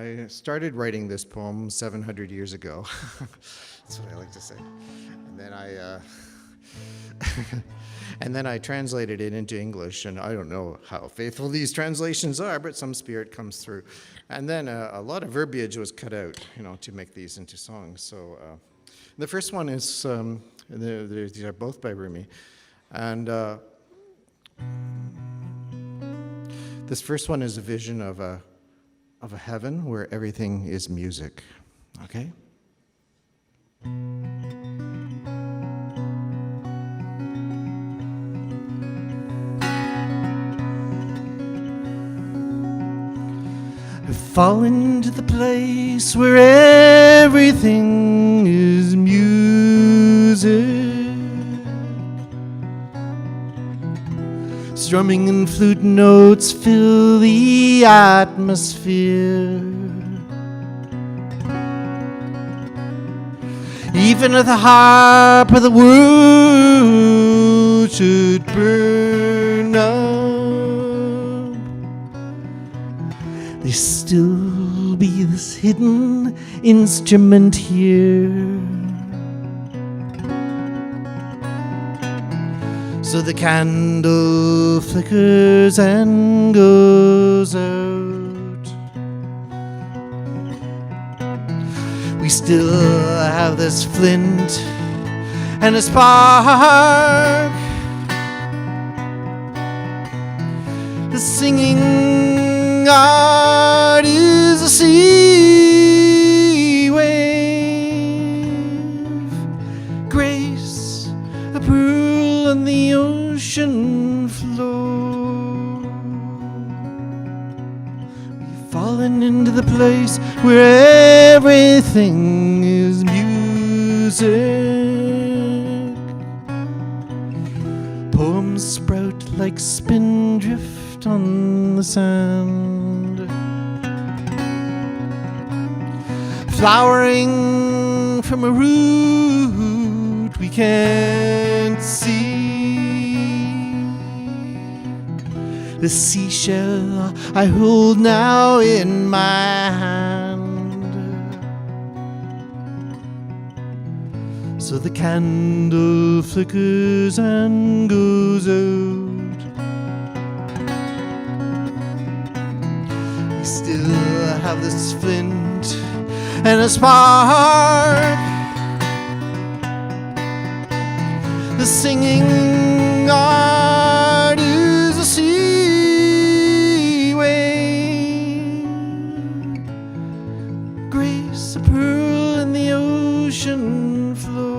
I started writing this poem 700 years ago. That's what I like to say. And then and then I translated it into English, and I don't know how faithful these translations are, but some spirit comes through. And then a lot of verbiage was cut out, to make these into songs. So the first one is, these are both by Rumi. And this first one is a vision of a heaven where everything is music. Okay? I've fallen into the place where everything is music. Strumming and flute notes fill the atmosphere. Even at the harp of the world should burn up, there still be this hidden instrument here. So the candle flickers and goes out. We still have this flint and a spark. The singing art is a sea wave. Grace, a pearl on the ocean floor. We've fallen into the place where everything is music. Poems sprout like spindrift on the sand, flowering from a root we can't see. The seashell I hold now in my hand. So the candle flickers and goes out. We still have this flint and a spark. The singing art is a sea wave. Grace, a pearl in the ocean floor.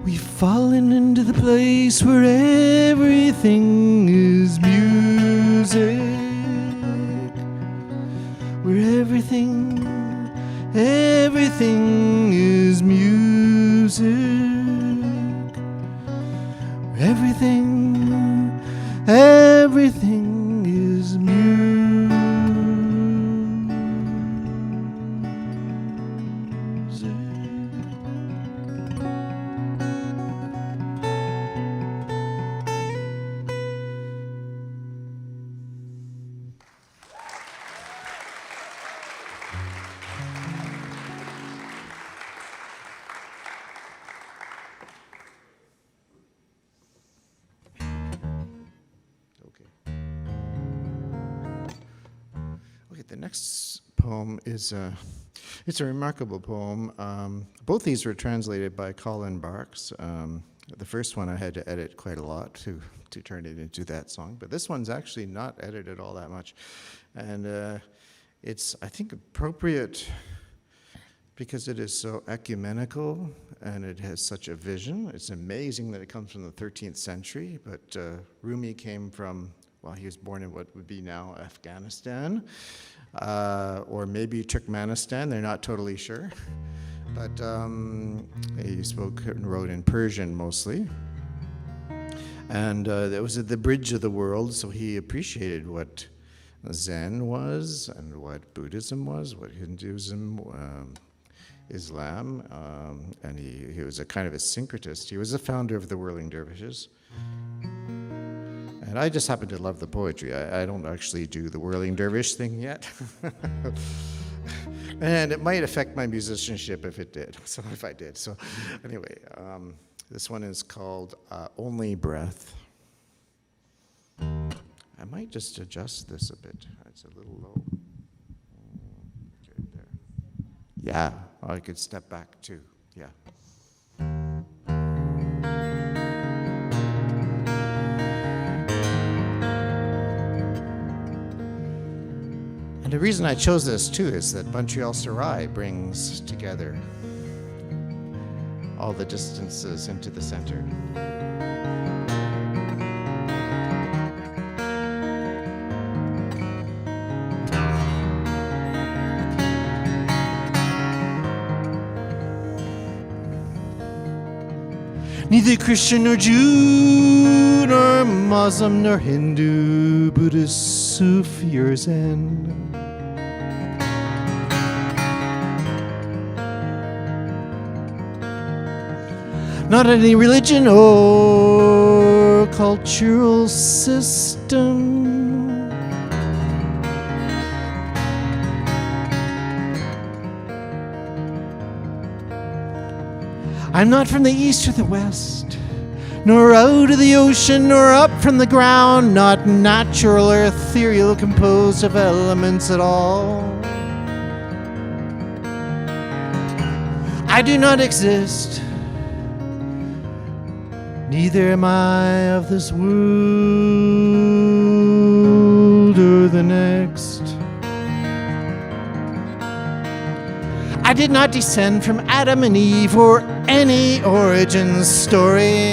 We've fallen into the place where everything is music. Where everything is music. Where everything is music. next poem is it's a remarkable poem. Both these were translated by Colin Barks. The first one I had to edit quite a lot to turn it into that song, but this one's actually not edited all that much. And it's, I think, appropriate because it is so ecumenical and it has such a vision. It's amazing that it comes from the 13th century, but Rumi came from, well, he was born in what would be now Afghanistan, or maybe Turkmenistan, they're not totally sure. But he spoke and wrote in Persian mostly. And that was at the bridge of the world, so he appreciated what Zen was and what Buddhism was, what Hinduism, Islam, and he was a kind of a syncretist. He was the founder of the Whirling Dervishes. And I just happen to love the poetry. I don't actually do the Whirling Dervish thing yet. And it might affect my musicianship if it did, so if I did. So anyway, this one is called Only Breath. I might just adjust this a bit. It's a little low. Okay, there. Yeah, I could step back too, yeah. And the reason I chose this too is that Montréal Serai brings together all the distances into the center. Neither Christian nor Jew, nor Muslim nor Hindu, Buddhist, Sufi or Zen. Not any religion or cultural system. I'm not from the east or the west, nor out of the ocean, nor up from the ground, not natural or ethereal, composed of elements at all. I do not exist. Neither am I of this world or the next. I did not descend from Adam and Eve or any origin story.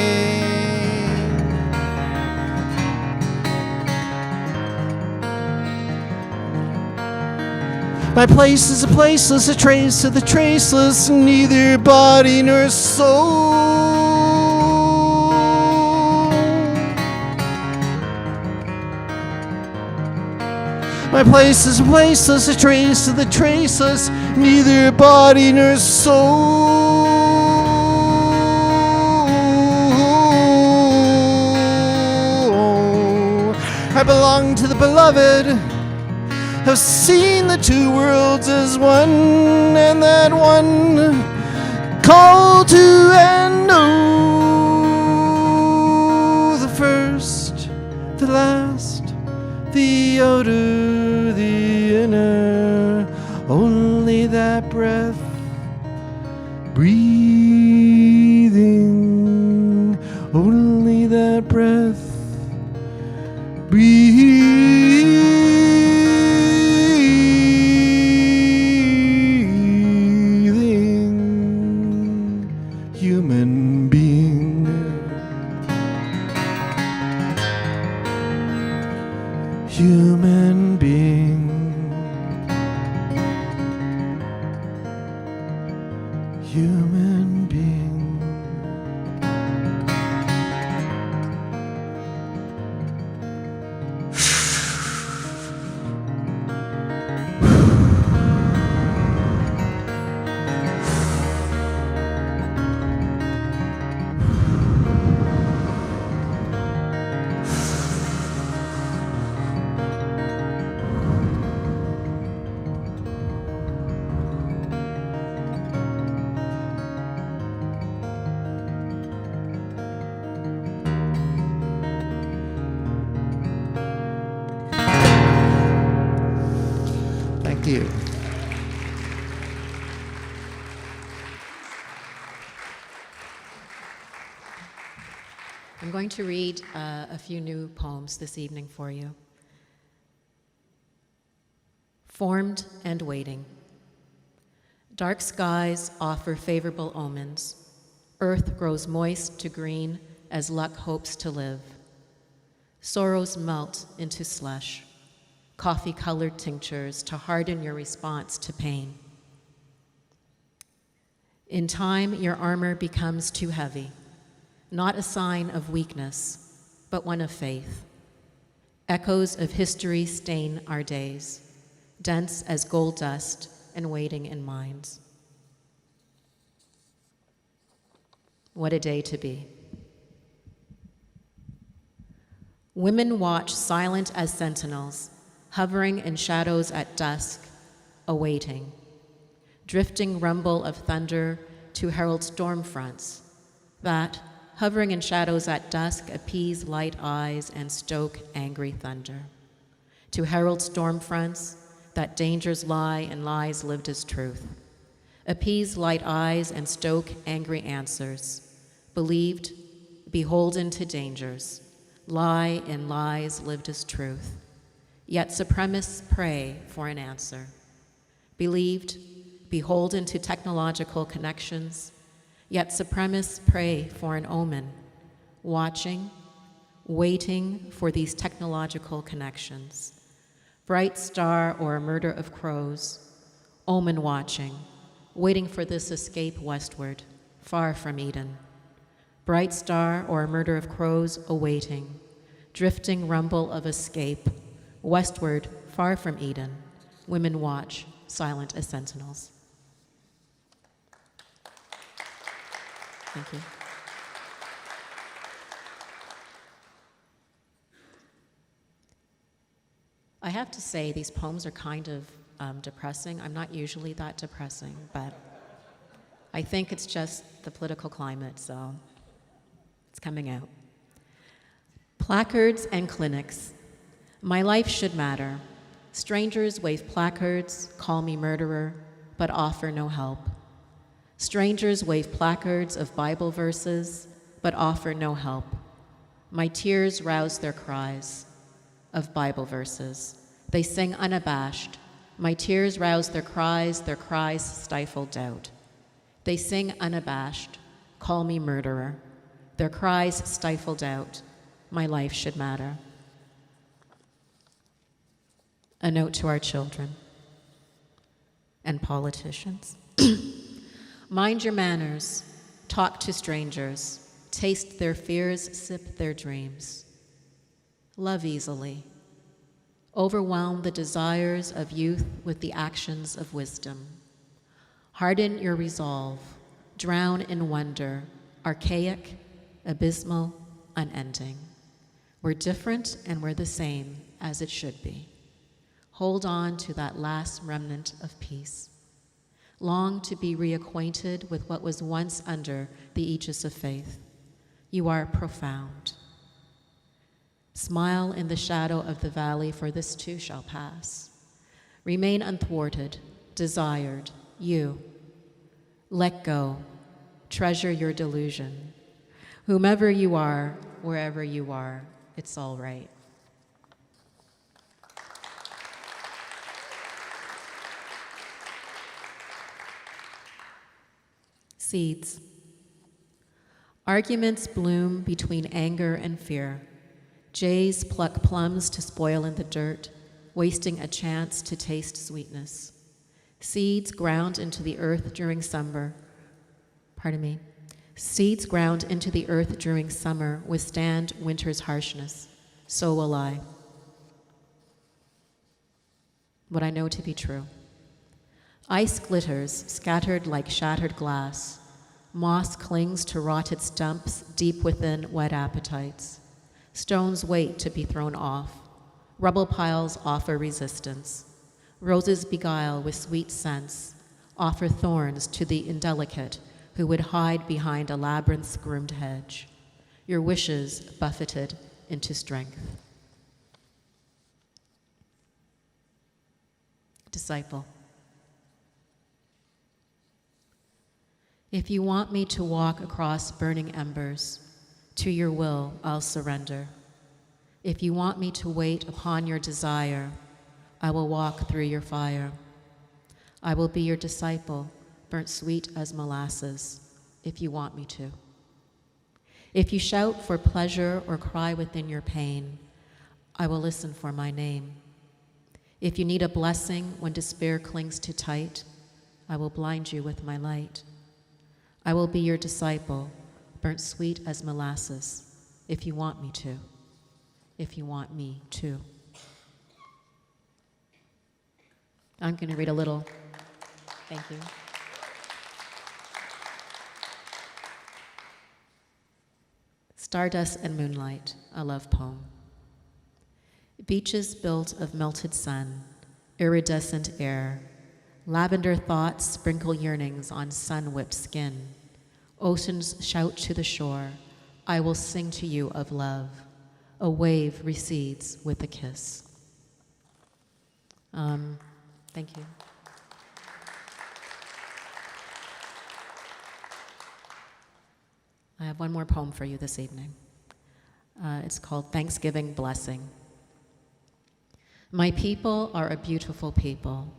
My place is a placeless, a trace of the traceless, neither body nor soul. My place is placeless, a trace of the traceless, neither body nor soul. I belong to the beloved, have seen the two worlds as one, and that one called to and oh, the first, the last, the outer, the inner, only that breath, breathing, only that breath, breathing, human being. Human being, human being. I'm going to read a few new poems this evening for you. Formed and Waiting. Dark skies offer favorable omens. Earth grows moist to green as luck hopes to live. Sorrows melt into slush, coffee-colored tinctures to harden your response to pain. In time, your armor becomes too heavy, not a sign of weakness, but one of faith. Echoes of history stain our days, dense as gold dust and waiting in minds. What a day to be. Women watch silent as sentinels, hovering in shadows at dusk, awaiting. Drifting rumble of thunder to herald storm fronts that, hovering in shadows at dusk, appease light eyes and stoke angry thunder. To herald storm fronts that dangers lie and lies lived as truth. Appease light eyes and stoke angry answers. Believed, beholden to dangers. Lie in lies lived as truth. Yet supremacists pray for an answer. Believed, beholden to technological connections. Yet supremacists pray for an omen. Watching, waiting for these technological connections. Bright star or a murder of crows. Omen watching, waiting for this escape westward, far from Eden. Bright star or a murder of crows awaiting, drifting rumble of escape, westward, far from Eden, women watch, silent as sentinels. Thank you. I have to say, these poems are kind of depressing. I'm not usually that depressing, but I think it's just the political climate, so it's coming out. Placards and clinics. My life should matter. Strangers wave placards, call me murderer, but offer no help. Strangers wave placards of Bible verses, but offer no help. My tears rouse their cries of Bible verses. They sing unabashed. My tears rouse their cries stifle doubt. They sing unabashed, call me murderer. Their cries stifle doubt. My life should matter. A note to our children and politicians. Mind your manners, talk to strangers, taste their fears, sip their dreams. Love easily. Overwhelm the desires of youth with the actions of wisdom. Harden your resolve, drown in wonder, archaic, abysmal, unending. We're different and we're the same as it should be. Hold on to that last remnant of peace. Long to be reacquainted with what was once under the aegis of faith. You are profound. Smile in the shadow of the valley, for this too shall pass. Remain unthwarted, desired, you. Let go, treasure your delusion. Whomever you are, wherever you are, it's all right. Seeds. Arguments bloom between anger and fear. Jays pluck plums to spoil in the dirt, wasting a chance to taste sweetness. Seeds ground into the earth during summer. Seeds ground into the earth during summer withstand winter's harshness. So will I. What I know to be true. Ice glitters, scattered like shattered glass. Moss clings to rotted stumps deep within wet appetites. Stones wait to be thrown off. Rubble piles offer resistance. Roses beguile with sweet scents, offer thorns to the indelicate who would hide behind a labyrinth's groomed hedge. Your wishes buffeted into strength. Disciple. If you want me to walk across burning embers, To your will, I'll surrender. If you want me to wait upon your desire, I will walk through your fire. I will be your disciple, burnt sweet as molasses, if you want me to. If you shout for pleasure or cry within your pain, I will listen for my name. If you need a blessing when despair clings too tight, I will blind you with my light. I will be your disciple, burnt sweet as molasses, if you want me to. If you want me to. I'm going to read a little. Thank you. Stardust and Moonlight, a love poem. Beaches built of melted sun, iridescent air, lavender thoughts sprinkle yearnings on sun-whipped skin. Oceans shout to the shore, I will sing to you of love. A wave recedes with a kiss. Thank you. I have one more poem for you this evening. It's called Thanksgiving Blessing. My people are a beautiful people.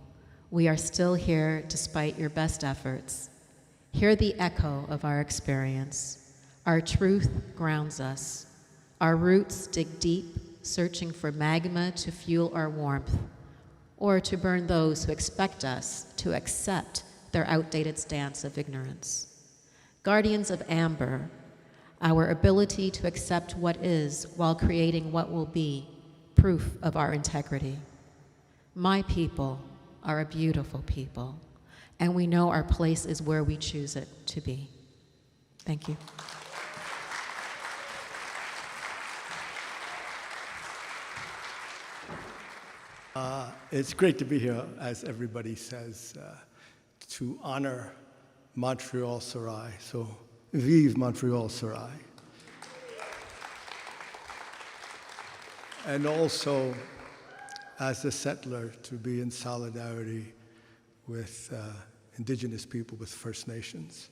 We are still here despite your best efforts. Hear the echo of our experience. Our truth grounds us. Our roots dig deep, searching for magma to fuel our warmth, or to burn those who expect us to accept their outdated stance of ignorance. Guardians of amber, our ability to accept what is while creating what will be, proof of our integrity. My people are a beautiful people, and we know our place is where we choose it to be. Thank you. It's great to be here, as everybody says, to honor Montréal Serai. So, vive Montréal Serai. And also, as a settler, to be in solidarity with Indigenous people, with First Nations.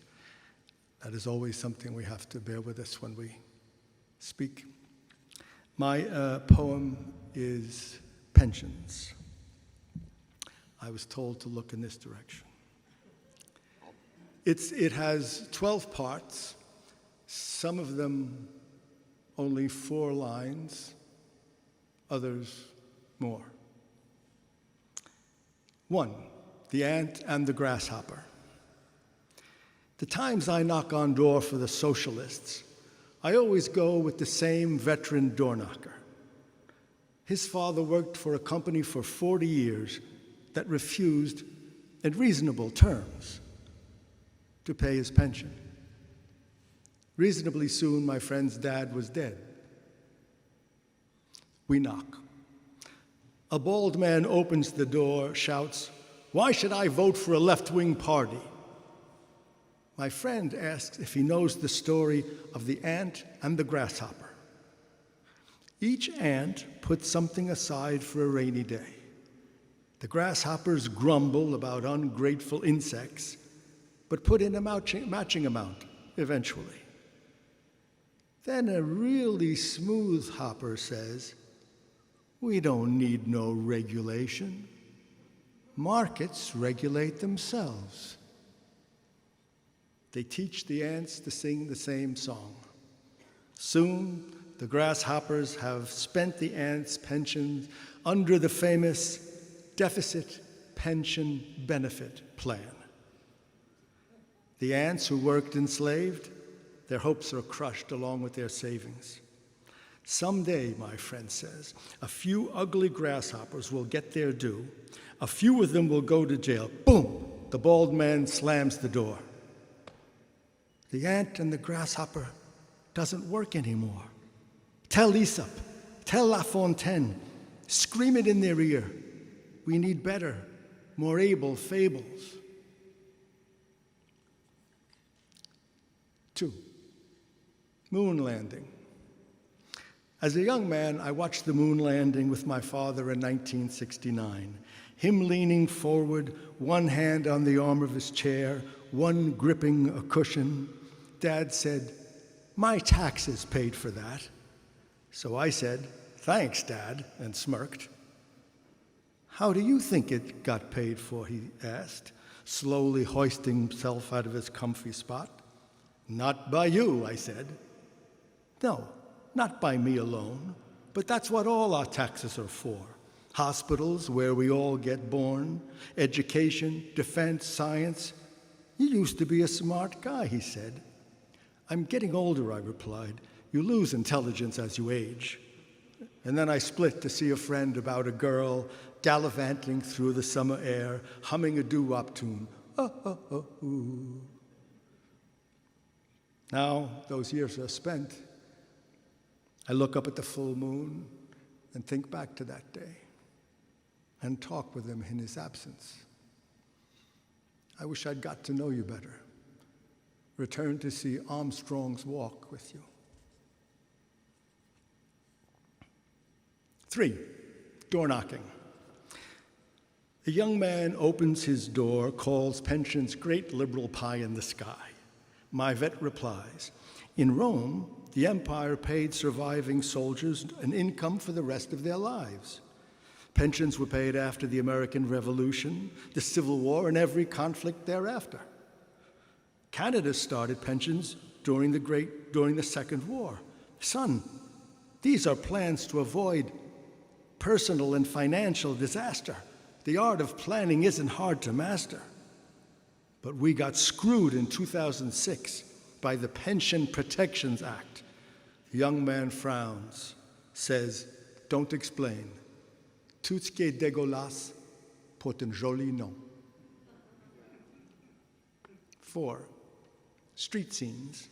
That is always something we have to bear with us when we speak. My poem is Pensions. I was told to look in this direction. It has 12 parts, some of them only 4 lines, others more. 1, the ant and the grasshopper. The times I knock on door for the socialists, I always go with the same veteran door knocker. His father worked for a company for 40 years that refused, in reasonable terms, to pay his pension. Reasonably soon, my friend's dad was dead. We knock. A bald man opens the door, shouts, "Why should I vote for a left-wing party?" My friend asks if he knows the story of the ant and the grasshopper. Each ant puts something aside for a rainy day. The grasshoppers grumble about ungrateful insects, but put in a matching amount eventually. Then a really smooth hopper says, "We don't need no regulation. Markets regulate themselves." They teach the ants to sing the same song. Soon, the grasshoppers have spent the ants' pensions under the famous deficit pension benefit plan. The ants who worked enslaved, their hopes are crushed along with their savings. Someday, my friend says, a few ugly grasshoppers will get their due. A few of them will go to jail. Boom! The bald man slams the door. The ant and the grasshopper doesn't work anymore. Tell Aesop, tell La Fontaine, scream it in their ear. We need better, more able fables. 2, moon landing. As a young man, I watched the moon landing with my father in 1969. Him leaning forward, one hand on the arm of his chair, one gripping a cushion. Dad said, My taxes paid for that. So I said, "Thanks, Dad," and smirked. "How do you think it got paid for?" he asked, slowly hoisting himself out of his comfy spot. "Not by you," I said. "No, not by me alone, but that's what all our taxes are for. Hospitals where we all get born, education, defense, science. You used to be a smart guy," he said. "I'm getting older," I replied. "You lose intelligence as you age." And then I split to see a friend about a girl gallivanting through the summer air, humming a doo-wop tune. Oh, oh, oh, ooh. Now those years are spent. I look up at the full moon and think back to that day and talk with him in his absence. I wish I'd got to know you better. Return to see Armstrong's Walk with you. 3, door knocking. A young man opens his door, calls pensions great liberal pie in the sky. My vet replies, "In Rome, the empire paid surviving soldiers an income for the rest of their lives. Pensions were paid after the American Revolution, the Civil War, and every conflict thereafter. Canada started pensions during the Second War. Son, these are plans to avoid personal and financial disaster. The art of planning isn't hard to master. But we got screwed in 2006 by the Pension Protections Act." The young man frowns, says, "Don't explain. Tout ce qui est dégueulasse porte un joli nom." 4, street scenes.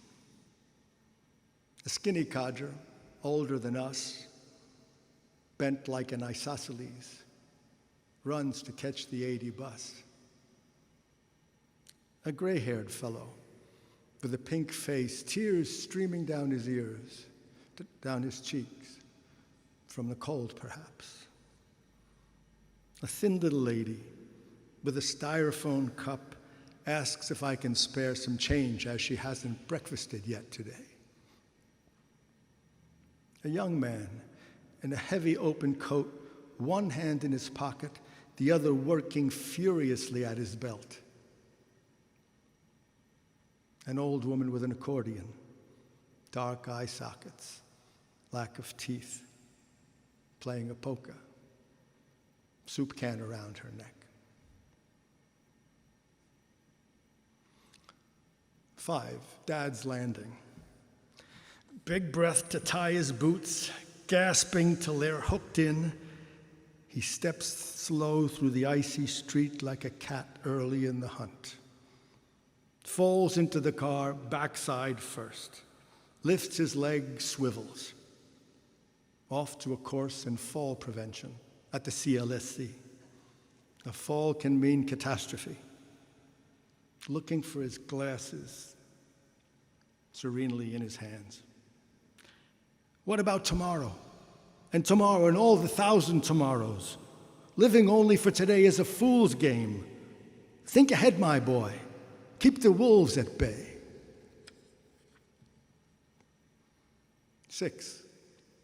A skinny codger, older than us, bent like an isosceles, runs to catch the 80 bus. A gray-haired fellow with a pink face, tears streaming down his ears, down his cheeks, from the cold perhaps. A thin little lady with a styrofoam cup asks if I can spare some change as she hasn't breakfasted yet today. A young man in a heavy open coat, one hand in his pocket, the other working furiously at his belt. An old woman with an accordion, dark eye sockets, lack of teeth, playing a polka, soup can around her neck. 5, Dad's landing. Big breath to tie his boots, gasping till they're hooked in. He steps slow through the icy street like a cat early in the hunt. Falls into the car, backside first. Lifts his leg, swivels. Off to a course in fall prevention at the CLSC. A fall can mean catastrophe. Looking for his glasses serenely in his hands. What about tomorrow? And tomorrow and all the 1,000 tomorrows. Living only for today is a fool's game. Think ahead, my boy. Keep the wolves at bay. 6,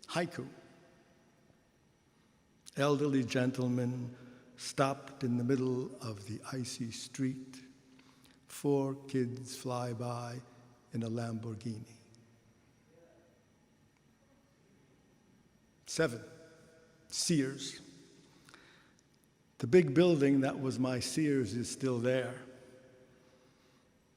haiku. Elderly gentleman stopped in the middle of the icy street. 4 kids fly by in a Lamborghini. 7, Sears. The big building that was my Sears is still there.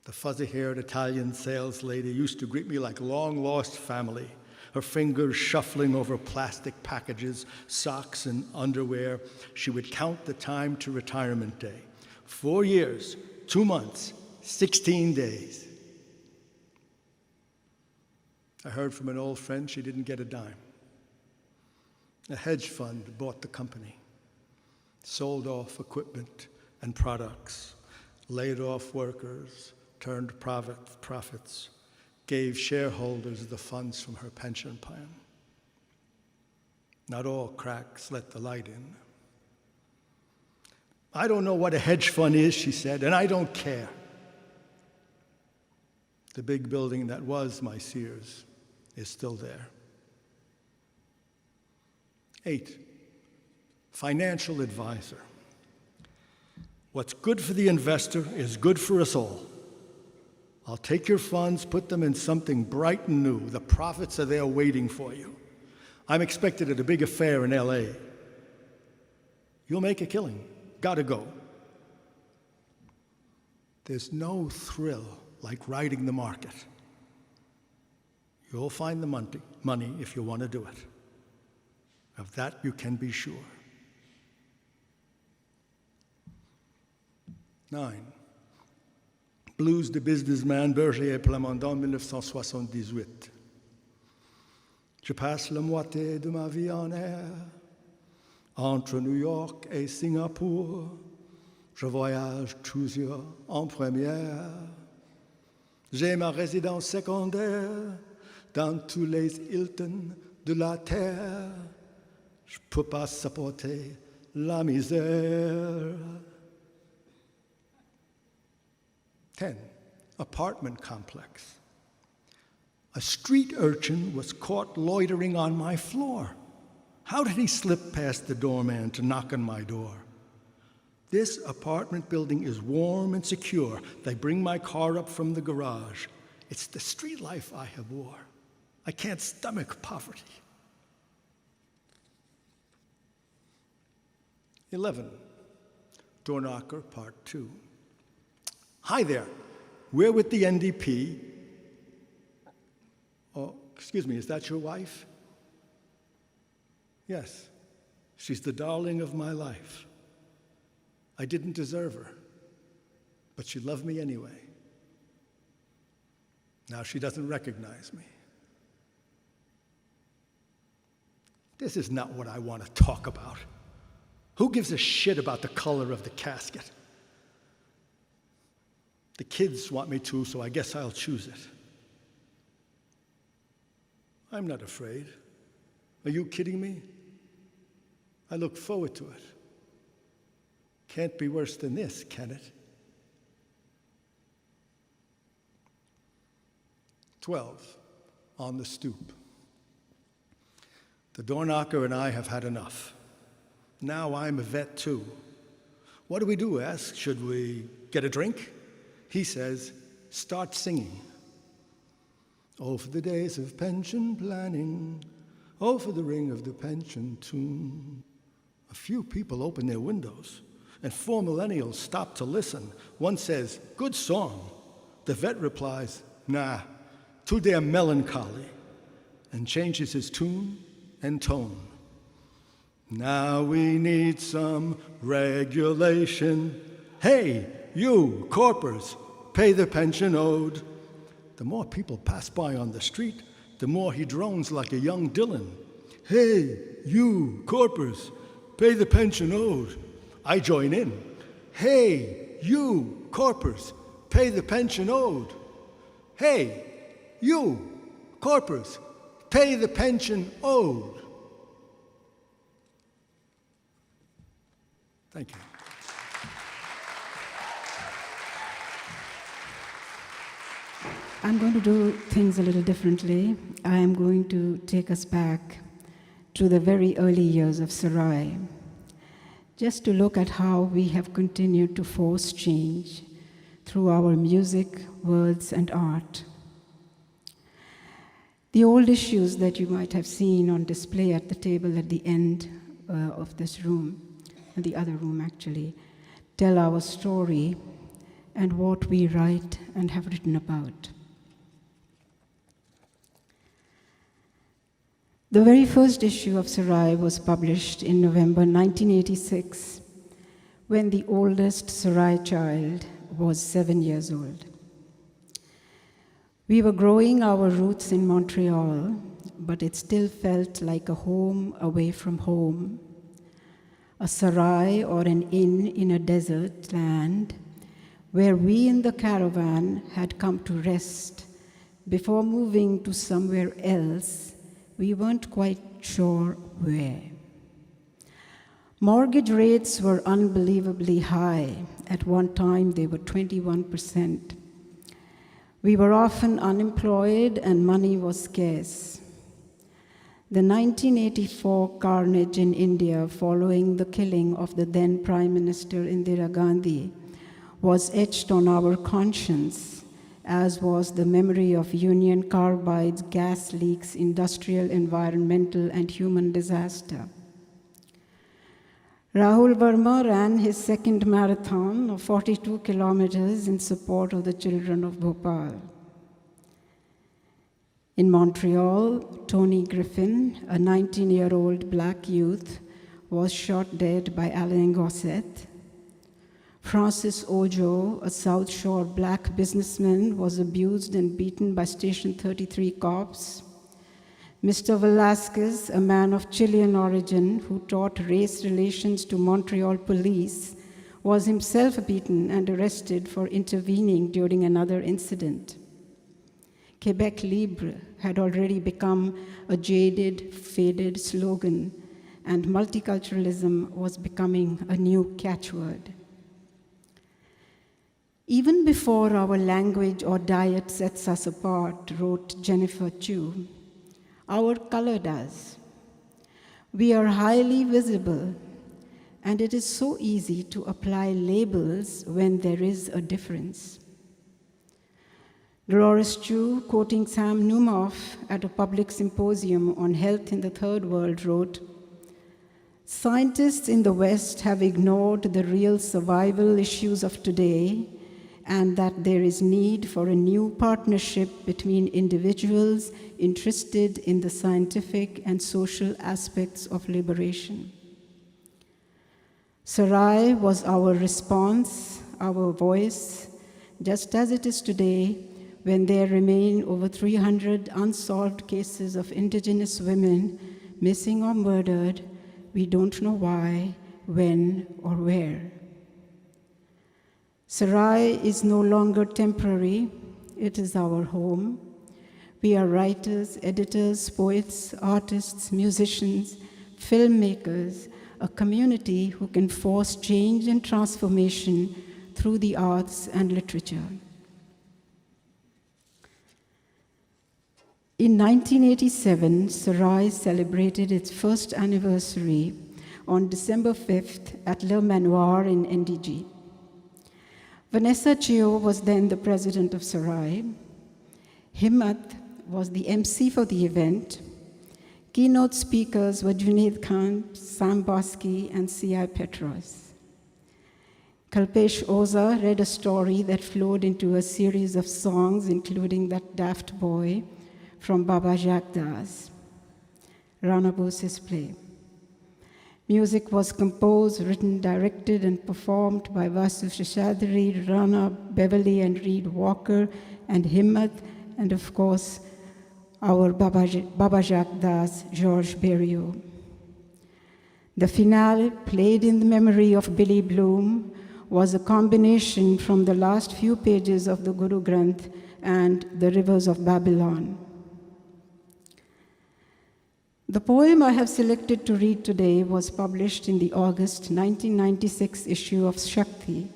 The fuzzy-haired Italian sales lady used to greet me like long-lost family, her fingers shuffling over plastic packages, socks, and underwear. She would count the time to retirement day. 4 years, 2 months, 16 days. I heard from an old friend she didn't get a dime. A hedge fund bought the company, sold off equipment and products, laid off workers, turned profits, gave shareholders the funds from her pension plan. Not all cracks let the light in. "I don't know what a hedge fund is," she said, "and I don't care. The big building that was my Sears is still there. 8, financial advisor. What's good for the investor is good for us all. I'll take your funds, put them in something bright and new. The profits are there waiting for you. I'm expected at a big affair in LA. You'll make a killing. Gotta go. There's no thrill like riding the market. You'll find the money if you want to do it. Of that you can be sure. 9. Blues de businessman Berger et Plamondon, 1978. Je passe la moitié de ma vie en air, entre New York et Singapour. Je voyage toujours en première. J'ai ma résidence secondaire dans tous les Hilton de la terre. Je ne peux pas supporter la misère. 10, apartment complex. A street urchin was caught loitering on my floor. How did he slip past the doorman to knock on my door? This apartment building is warm and secure. They bring my car up from the garage. It's the street life I have wore. I can't stomach poverty. 11, door knocker, part 2. Hi there, we're with the NDP. Oh, excuse me, is that your wife? Yes, she's the darling of my life. I didn't deserve her, but she loved me anyway. Now she doesn't recognize me. This is not what I want to talk about. Who gives a shit about the color of the casket? The kids want me to, so I guess I'll choose it. I'm not afraid. Are you kidding me? I look forward to it. Can't be worse than this, can it? 12, on the stoop. The door knocker and I have had enough. Now I'm a vet too. What do we do, ask? Should we get a drink? He says, start singing. Oh, for the days of pension planning. Oh, for the ring of the pension tune. A few people open their windows, and 4 millennials stop to listen. One says, good song. The vet replies, nah, too damn melancholy, and changes his tune and tone. Now we need some regulation. Hey, you, corpers, pay the pension owed. The more people pass by on the street, the more he drones like a young Dylan. Hey, you, corpers, pay the pension owed. I join in. Hey, you, corpers, pay the pension owed. Hey, you, corpers, pay the pension owed. Thank you. I'm going to do things a little differently. I am going to take us back to the very early years of Serai, just to look at how we have continued to force change through our music, words, and art. The old issues that you might have seen on display at the table at the end of this room, and the other room actually, tell our story and what we write and have written about. The very first issue of Serai was published in November 1986, when the oldest Serai child was 7 years old. We were growing our roots in Montreal, but it still felt like a home away from home, a Serai or an inn in a desert land where we in the caravan had come to rest before moving to somewhere else. We weren't quite sure where. Mortgage rates were unbelievably high. At one time, they were 21%. We were often unemployed and money was scarce. The 1984 carnage in India following the killing of the then Prime Minister Indira Gandhi was etched on our conscience, as was the memory of Union Carbide's gas leaks, industrial, environmental, and human disaster. Rahul Verma ran his second marathon of 42 kilometers in support of the children of Bhopal. In Montreal, Tony Griffin, a 19-year-old black youth, was shot dead by Alain Gosset. Francis Ojo, a South Shore black businessman, was abused and beaten by Station 33 cops. Mr. Velasquez, a man of Chilean origin who taught race relations to Montreal police, was himself beaten and arrested for intervening during another incident. Quebec Libre had already become a jaded, faded slogan, and multiculturalism was becoming a new catchword. Even before our language or diet sets us apart, wrote Jennifer Chu, our color does. We are highly visible, and it is so easy to apply labels when there is a difference. Dolores Chu, quoting Sam Newhoff at a public symposium on health in the Third World, wrote, "Scientists in the West have ignored the real survival issues of today and that there is need for a new partnership between individuals interested in the scientific and social aspects of liberation." Serai was our response, our voice, just as it is today, when there remain over 300 unsolved cases of indigenous women missing or murdered, we don't know why, when, or where. Serai is no longer temporary, it is our home. We are writers, editors, poets, artists, musicians, filmmakers, a community who can force change and transformation through the arts and literature. In 1987, Serai celebrated its first anniversary on December 5th at Le Manoir in NDG. Vanessa Chio was then the president of Serai. Himmat was the MC for the event. Keynote speakers were Junaid Khan, Sam Bosky, and C.I. Petros. Kalpesh Oza read a story that flowed into a series of songs, including That Daft Boy, from Baba Jacques Das, Rana Bose's play. Music was composed, written, directed, and performed by Vasu Sheshadri, Rana, Beverly and Reed Walker, and Himmat, and of course, our Baba Jacques Das, Georges Berriot. The finale, played in the memory of Billy Bloom, was a combination from the last few pages of the Guru Granth and The Rivers of Babylon. The poem I have selected to read today was published in the August 1996 issue of Shakti,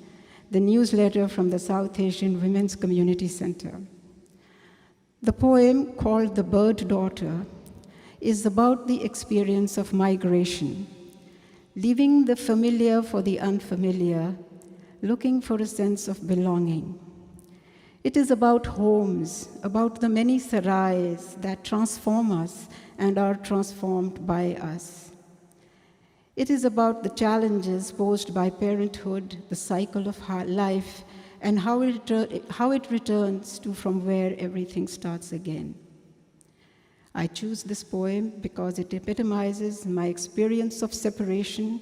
the newsletter from the South Asian Women's Community Center. The poem, called The Bird Daughter, is about the experience of migration, leaving the familiar for the unfamiliar, looking for a sense of belonging. It is about homes, about the many sarais that transform us and are transformed by us. It is about the challenges posed by parenthood, the cycle of life, and how it returns to from where everything starts again. I choose this poem because it epitomizes my experience of separation,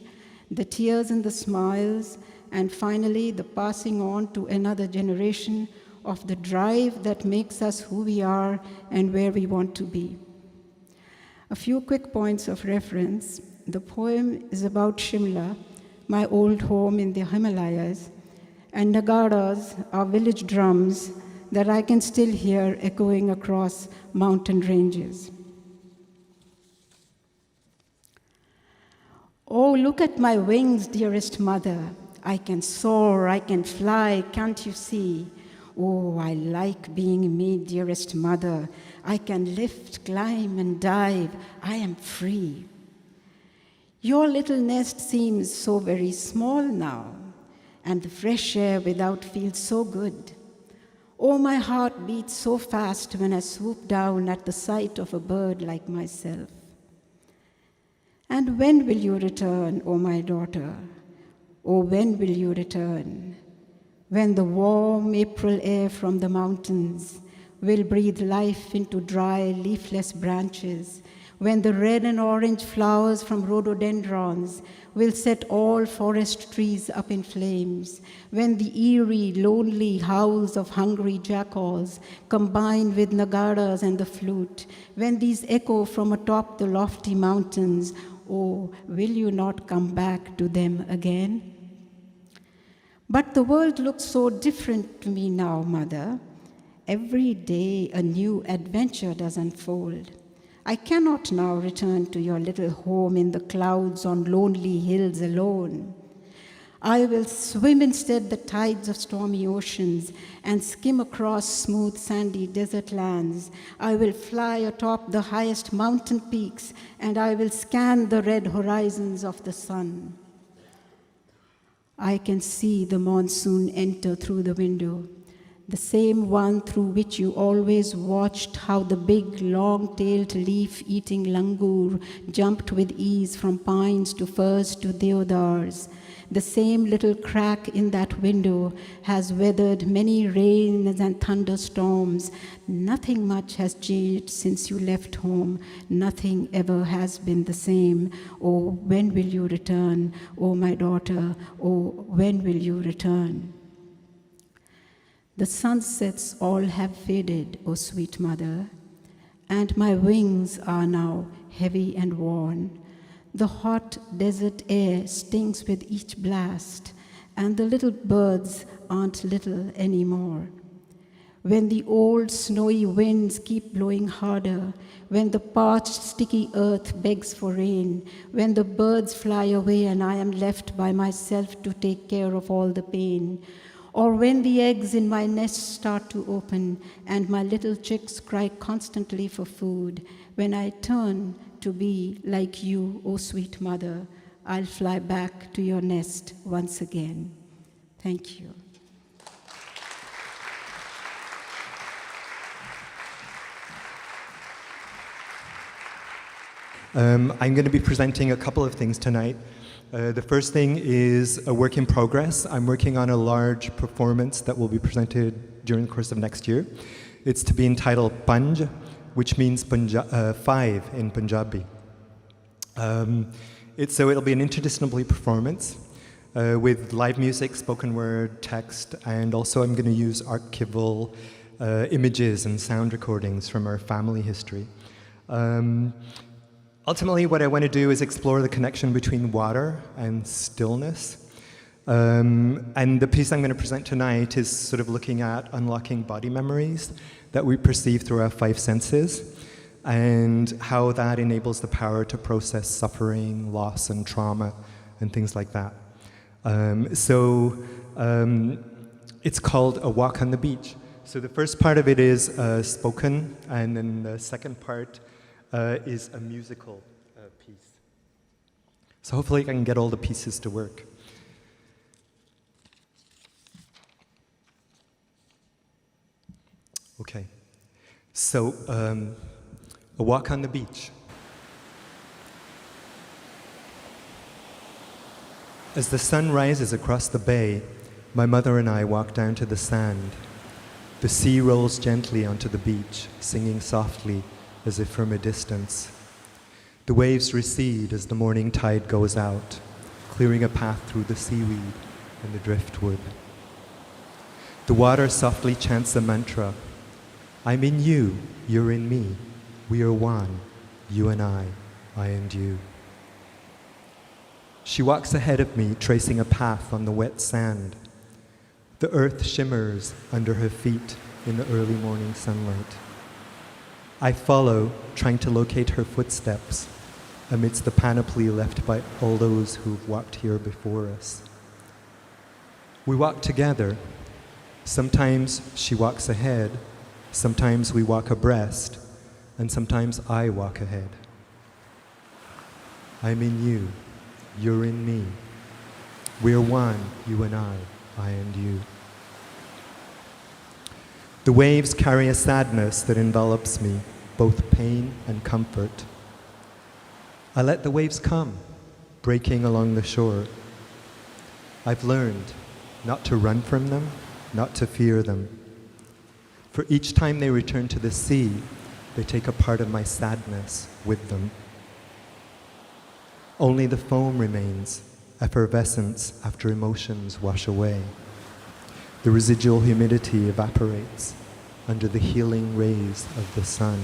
the tears and the smiles, and finally the passing on to another generation of the drive that makes us who we are and where we want to be. A few quick points of reference. The poem is about Shimla, my old home in the Himalayas, and nagaras are village drums that I can still hear echoing across mountain ranges. Oh, look at my wings, dearest mother. I can soar, I can fly, can't you see? Oh, I like being me, dearest mother. I can lift, climb, and dive. I am free. Your little nest seems so very small now, and the fresh air without feels so good. Oh, my heart beats so fast when I swoop down at the sight of a bird like myself. And when will you return, oh my daughter? Oh, when will you return? When the warm April air from the mountains will breathe life into dry, leafless branches, when the red and orange flowers from rhododendrons will set all forest trees up in flames, when the eerie, lonely howls of hungry jackals combine with nagaras and the flute, when these echo from atop the lofty mountains, oh, will you not come back to them again? But the world looks so different to me now, Mother. Every day a new adventure does unfold. I cannot now return to your little home in the clouds on lonely hills alone. I will swim instead the tides of stormy oceans and skim across smooth sandy desert lands. I will fly atop the highest mountain peaks and I will scan the red horizons of the sun. I can see the monsoon enter through the window, the same one through which you always watched how the big, long-tailed leaf-eating langur jumped with ease from pines to firs to deodars. The same little crack in that window has weathered many rains and thunderstorms. Nothing much has changed since you left home. Nothing ever has been the same. Oh, when will you return? Oh, my daughter, oh, when will you return? The sunsets all have faded, O sweet mother, and my wings are now heavy and worn. The hot desert air stings with each blast, and the little birds aren't little anymore. When the old snowy winds keep blowing harder, when the parched sticky earth begs for rain, when the birds fly away and I am left by myself to take care of all the pain, or when the eggs in my nest start to open and my little chicks cry constantly for food, when I turn to be like you, O sweet mother, I'll fly back to your nest once again. Thank you. I'm going to be presenting a couple of things tonight. The first thing is a work in progress. I'm working on a large performance that will be presented during the course of next year. It's to be entitled Panj, which means five in Punjabi. It'll be an interdisciplinary performance with live music, spoken word, text, and also I'm going to use archival images and sound recordings from our family history. Ultimately, what I want to do is explore the connection between water and stillness. And the piece I'm going to present tonight is sort of looking at unlocking body memories that we perceive through our five senses and how that enables the power to process suffering, loss, and trauma, and things like that. It's called A Walk on the Beach. So the first part of it is spoken, and then the second part is a musical piece. So hopefully I can get all the pieces to work. Okay, so a walk on the beach. As the sun rises across the bay, my mother and I walk down to the sand. The sea rolls gently onto the beach, singing softly as if from a distance. The waves recede as the morning tide goes out, clearing a path through the seaweed and the driftwood. The water softly chants a mantra. I'm in you, you're in me. We are one, you and I and you. She walks ahead of me, tracing a path on the wet sand. The earth shimmers under her feet in the early morning sunlight. I follow, trying to locate her footsteps amidst the panoply left by all those who've walked here before us. We walk together, Sometimes she walks ahead, sometimes we walk abreast, and sometimes I walk ahead. I'm in you, you're in me. We're one, you and I and you. The waves carry a sadness that envelops me, both pain and comfort. I let the waves come, breaking along the shore. I've learned not to run from them, not to fear them. For each time they return to the sea, they take a part of my sadness with them. Only the foam remains, effervescence after emotions wash away. The residual humidity evaporates under the healing rays of the sun.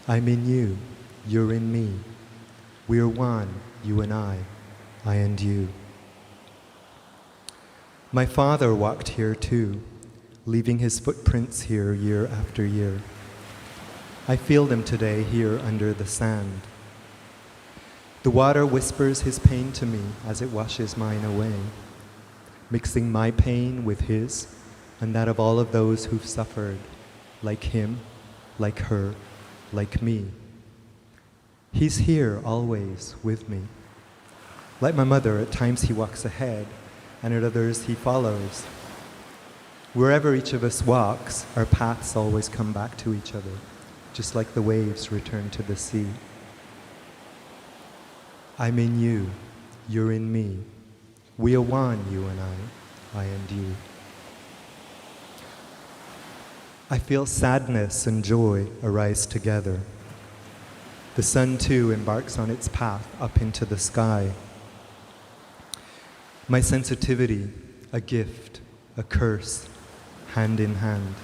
I'm in you, you're in me. We're one, you and I and you. My father walked here too, leaving his footprints here year after year. I feel them today here under the sand. The water whispers his pain to me as it washes mine away, mixing my pain with his and that of all of those who've suffered, like him, like her, like me. He's here always with me. Like my mother, at times he walks ahead, and at others he follows. Wherever each of us walks, our paths always come back to each other, just like the waves return to the sea. I'm in you, you're in me. We are one, you and I and you. I feel sadness and joy arise together. The sun too embarks on its path up into the sky. My sensitivity, a gift, a curse, hand in hand.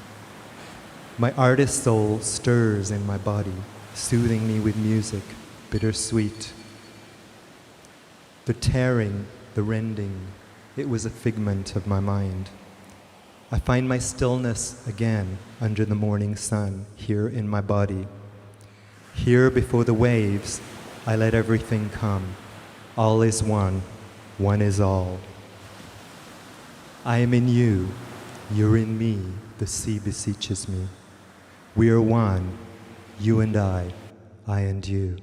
My artist soul stirs in my body, soothing me with music, bittersweet. The tearing, the rending, it was a figment of my mind. I find my stillness again under the morning sun, here in my body. Here before the waves, I let everything come. All is one is all. I am in you, you're in me, the sea beseeches me. We are one, you and I and you.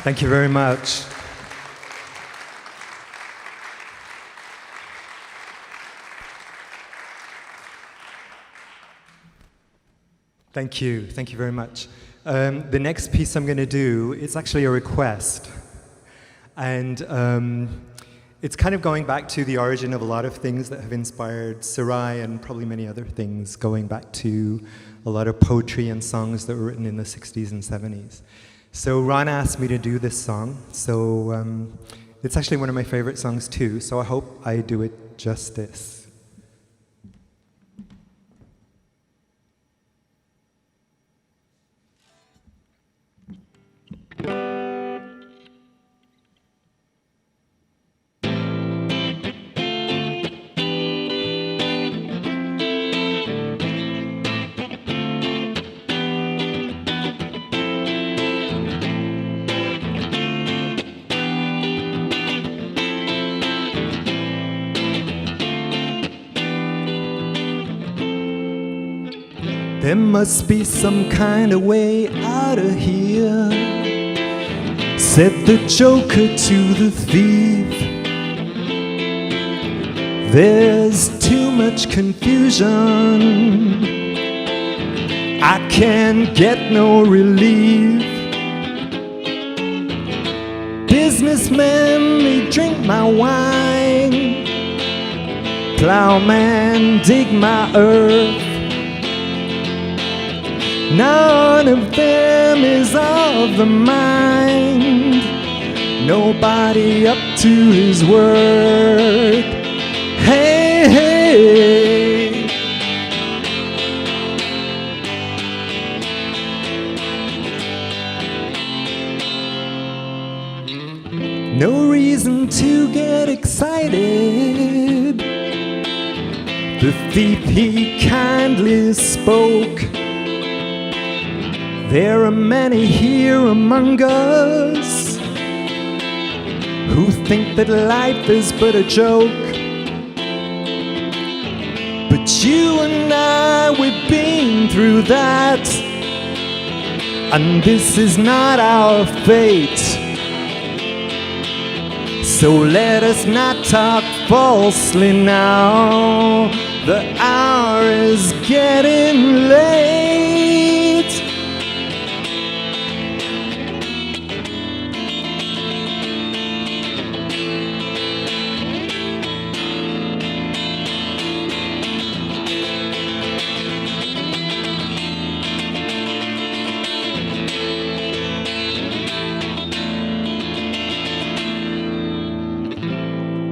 Thank you very much. Thank you. Thank you very much. The next piece I'm going to do is actually a request. And it's kind of going back to the origin of a lot of things that have inspired Serai and probably many other things, going back to a lot of poetry and songs that were written in the 60s and 70s. So Ron asked me to do this song. So it's actually one of my favorite songs too. So I hope I do it justice. There must be some kind of way out of here, said the joker to the thief. There's too much confusion, I can't get no relief. Businessmen, they drink my wine, plowman, dig my earth. None of them is of the mind, nobody up to his word. Hey, hey. No reason to get excited. The thief, he kindly spoke. There are many here among us who think that life is but a joke. But you and I, we've been through that, and this is not our fate. So let us not talk falsely now, the hour is getting late.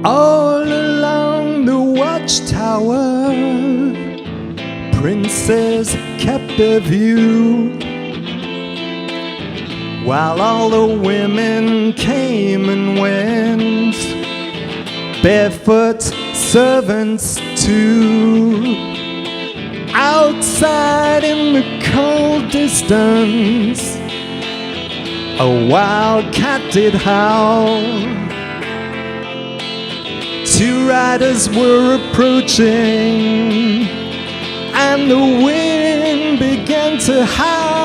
All along the watchtower, princes kept a view, while all the women came and went, barefoot servants too. Outside in the cold distance, a wild cat did howl. Two riders were approaching, and the wind began to howl.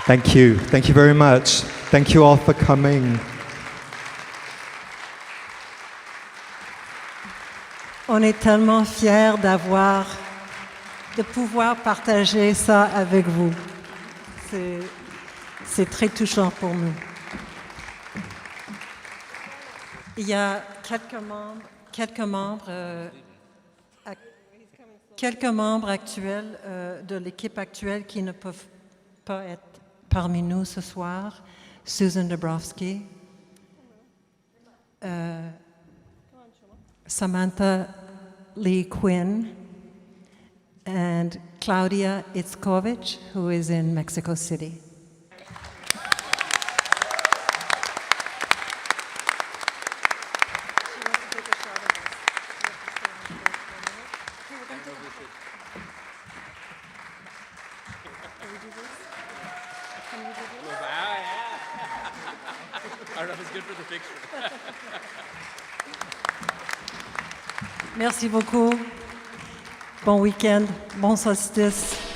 Thank you. Thank you very much. Thank you all for coming. On est tellement fiers de pouvoir partager ça avec vous. C'est très touchant pour nous. Il y a quelques membres actuels de l'équipe actuelle qui ne peuvent pas être parmi nous ce soir. Susan Dabrowski, Samantha Lee Quinn, and Claudia Itzkovich, who is in Mexico City. I don't know if it's good for the picture. Merci beaucoup. Bon week-end, bon solstice.